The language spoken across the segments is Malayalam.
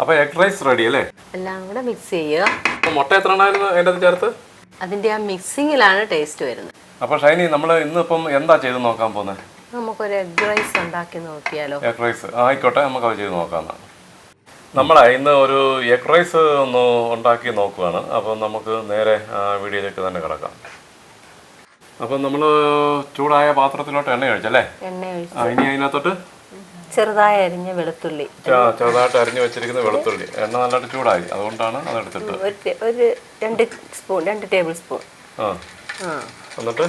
അപ്പോൾ എഗ് റൈസ് റെഡി അല്ലേ? എല്ലാം കൂടെ മിക്സ് ചെയ്യുക. മുട്ട എത്ര എണ്ണമായിരുന്നു അതിൻ്റെ ചേർത്ത്? അതിൻ്റെ ആ മിക്സിങ്ങിലാണ് ടേസ്റ്റ് വരുന്നത്. അപ്പോൾ ഷൈനി, നമ്മൾ ഇന്നിപ്പം എന്താ ചെയ്ത് നോക്കാൻ പോകുന്നത്? നമുക്കൊരു എഗ് റൈസ് ഉണ്ടാക്കി നോക്കിയാലോ? എഗ് റൈസ് ആയിക്കോട്ടെ, നമുക്ക് അത് ചെയ്ത് നോക്കാമെന്നാണ്. ഇന്ന് ഒരു എഗ് റൈസ് ഒന്ന് ഉണ്ടാക്കി നോക്കുകയാണ്. അപ്പം നമുക്ക് നേരെ വീഡിയോയിലേക്ക് തന്നെ കിടക്കാം. അപ്പം നമ്മൾ ചൂടായ പാത്രത്തിലോട്ട് എണ്ണ ഒഴിച്ചല്ലേ? എണ്ണ ഒഴിച്ച് ഇനി അതിനകത്തോട്ട് ചെറുതായി അരിഞ്ഞ വെളുത്തുള്ളി, ചെറുതായിട്ട് അരിഞ്ഞ് വെച്ചിരിക്കുന്ന വെളുത്തുള്ളി. എണ്ണ നല്ലതായിട്ട് ചൂടായി, അതുകൊണ്ടാണ് അതെടുത്തിട്ട് ഒരു 2 ടേബിൾ സ്പൂൺ എന്നിട്ട്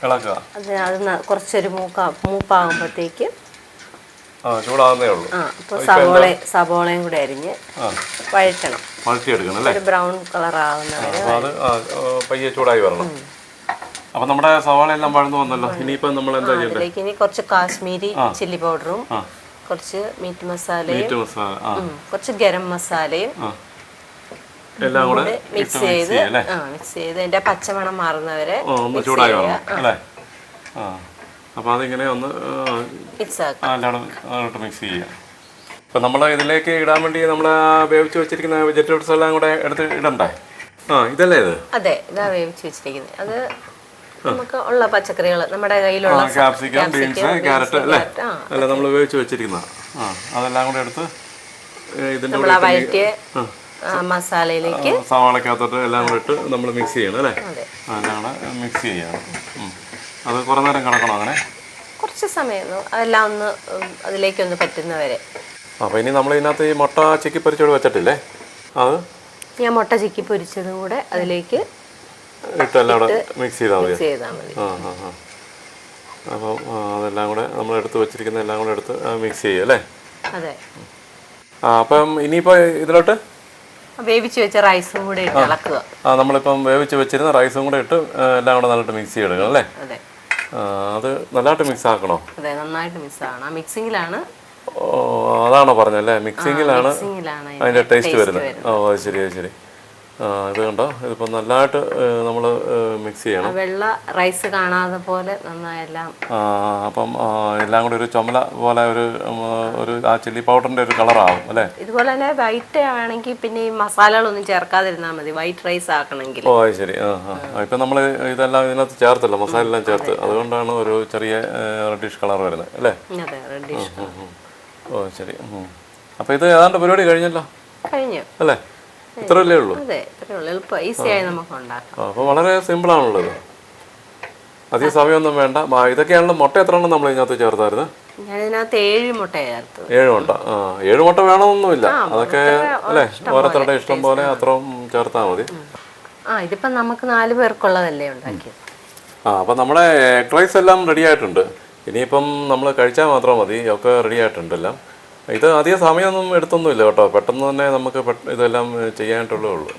ഇളക്കുക. അത് കുറച്ചൊരു മൂപ്പാകുമ്പോഴത്തേക്ക് ചൂടാകുന്നേ ഉള്ളൂ. അപ്പോൾ സബോളയും കൂടെ അരിഞ്ഞ് വഴറ്റണം. വഴറ്റിയെടുക്കണം അല്ലേ? ഒരു ബ്രൗൺ കളർ ആവുന്നവരെ അത് പയ്യെ ചൂടായി വരണം. അപ്പം നമ്മുടെ സവാള എല്ലാം വഴന്നു വന്നല്ലോ. ഇനിയിപ്പം നമ്മൾ എന്താ ചെയ്യേണ്ടത്? അതിലേക്ക് ഇനി കുറച്ച് കാശ്മീരി ചില്ലി പൗഡറും കുറച്ച് മീറ്റ് മസാലയും കുറച്ച് ഗരം മസാലയും എല്ലാം കൂടെ മിക്സ് ചെയ്ത് അതിന്റെ പച്ചമണം മാറുന്നവരെ ചൂടായി വരണം അല്ലേ? അപ്പോൾ അതിങ്ങനെ ഒന്ന് എല്ലാവരും മിക്സ് ചെയ്യാം. ഇപ്പം നമ്മൾ ഇതിലേക്ക് ഇടാൻ വേണ്ടി നമ്മൾ വേവിച്ച് വെച്ചിരിക്കുന്ന വെജിറ്റബിൾസ് എല്ലാം കൂടെ എടുത്ത് ഇടണ്ടേ? ഇതല്ലേ ഇത്? അതെ, ഇതാ വേവിച്ച് വെച്ചിരിക്കുന്നത്. അത് നമുക്ക് ഉള്ള പച്ചക്കറികൾ നമ്മുടെ കയ്യിലുള്ള ക്യാപ്സിക്കം, ബീൻസ്, ക്യാരറ്റ് അല്ലേ? അല്ല, നമ്മൾ വേവിച്ച് വെച്ചിരിക്കുന്ന അതെല്ലാം കൂടെ എടുത്ത് ഇതിൻ്റെ വഴറ്റിയ മസാലയിലേക്ക് സവാളക്കകത്തോട്ട് എല്ലാം കൂടെ ഇട്ട് നമ്മൾ മിക്സ് ചെയ്യണം അല്ലേ? എല്ലാം കൂടെ മിക്സ് ചെയ്യണം. അത് കുറേ നേരം കിടക്കണം അങ്ങനെ? കുറച്ച് സമയം അതെല്ലാം ഒന്ന് അതിലേക്കൊന്ന് പറ്റുന്നവരെ. അപ്പോൾ ഇനി നമ്മൾ ഇതിനകത്ത് ഈ മുട്ട ചിക്കി പൊരിച്ചോട് വെച്ചിട്ടില്ലേ? അത് ഞാൻ മുട്ട ചിക്കി പൊരിച്ചതും കൂടെ അതിലേക്ക് ഇട്ട് എല്ലാം കൂടെ മിക്സ് ചെയ്താൽ മതി. മതി. അപ്പം അതെല്ലാം കൂടെ നമ്മൾ എടുത്ത് വെച്ചിരിക്കുന്ന എല്ലാം കൂടെ എടുത്ത് മിക്സ് ചെയ്യും അല്ലേ? അതെ. അപ്പം ഇനിയിപ്പോൾ ഇതിലോട്ട് വേവിച്ച് വെച്ച റൈസും കൂടെ ഇട്ട് ഇളക്കുക. നമ്മളിപ്പം വേവിച്ച് വെച്ചിരുന്ന റൈസും കൂടെ ഇട്ട് എല്ലാം കൂടെ നല്ലതായിട്ട് മിക്സ് ചെയ്തെടുക്കണം അല്ലേ? അതെ. അത് നല്ലതായിട്ട് മിക്സ് ആക്കണോ? അതെ, നന്നായിട്ട് മിക്സ് ആക്കണം. മിക്സിങ്ങിലാണ്. അതാണോ പറഞ്ഞല്ലേ? മിക്സിങ്ങിലാണ് അതിൻ്റെ ടേസ്റ്റ് വരുന്നത്. ശരി. ഇത് കണ്ടോ, ഇതിപ്പോൾ നല്ലതായിട്ട് നമ്മൾ മിക്സ് ചെയ്യണം. വെള്ള റൈസ് കാണാതെ പോലെ നന്നായെല്ലാം. അപ്പം എല്ലാം കൂടി ഒരു ചുമല പോലെ ഒരു ആ ചില്ലി പൗഡറിൻ്റെ ഒരു കളറാവും അല്ലേ? ഇതുപോലെ തന്നെ വൈറ്റ് ആണെങ്കിൽ പിന്നെ ഈ മസാലകളൊന്നും ചേർക്കാതിരുന്നാൽ മതി, വൈറ്റ് റൈസ് ആക്കണമെങ്കിൽ. ശരി. ഇപ്പം നമ്മൾ ഇതെല്ലാം ഇതിനകത്ത് ചേർത്തല്ലോ, മസാല എല്ലാം ചേർത്ത്, അതുകൊണ്ടാണ് ഒരു ചെറിയ റെഡിഷ് കളർ വരുന്നത് അല്ലേ? അതെ, റെഡിഷ്. ശരി. അപ്പോൾ ഇത് ഏതാണ്ട് പരിപാടി കഴിഞ്ഞല്ലോ അല്ലേ? ഇത്രയല്ലേ ഉള്ളൂ? അതെ, എളുപ്പം ഈസിയായി നമുക്ക് ഉണ്ടാക്കാം. അപ്പോൾ വളരെ സിമ്പിളാണുള്ളത്, അധികം സമയമൊന്നും വേണ്ട. ഇതൊക്കെയാണല്ലോ. മുട്ട എത്ര എണ്ണം നമ്മൾ ഇതിനകത്ത് ചേർത്തായിരുന്നു? ഞാനിതിനകത്ത് 7 മുട്ട ചേർത്തു. 7 മുട്ട. 7 മുട്ട വേണമെന്നൊന്നുമില്ല, അതൊക്കെ അല്ലേ ഓരോരുത്തരുടെ ഇഷ്ടം പോലെ അത്രയും ചേർത്താൽ മതി. ഇതിപ്പം നമുക്ക് 4 പേർക്കുള്ളതല്ലേ ഉണ്ടാക്കിയത്. അപ്പം നമ്മുടെ എഗ് റൈസ് എല്ലാം റെഡി ആയിട്ടുണ്ട്. ഇനിയിപ്പം നമ്മൾ കഴിച്ചാൽ മാത്രം മതി, ഒക്കെ റെഡി ആയിട്ടുണ്ട് എല്ലാം. ഇത് അധികം സമയമൊന്നും എടുത്തൊന്നുമില്ല കേട്ടോ, പെട്ടെന്ന് തന്നെ നമുക്ക് ഇതെല്ലാം ചെയ്യാനായിട്ടുള്ളേ ഉള്ളൂ.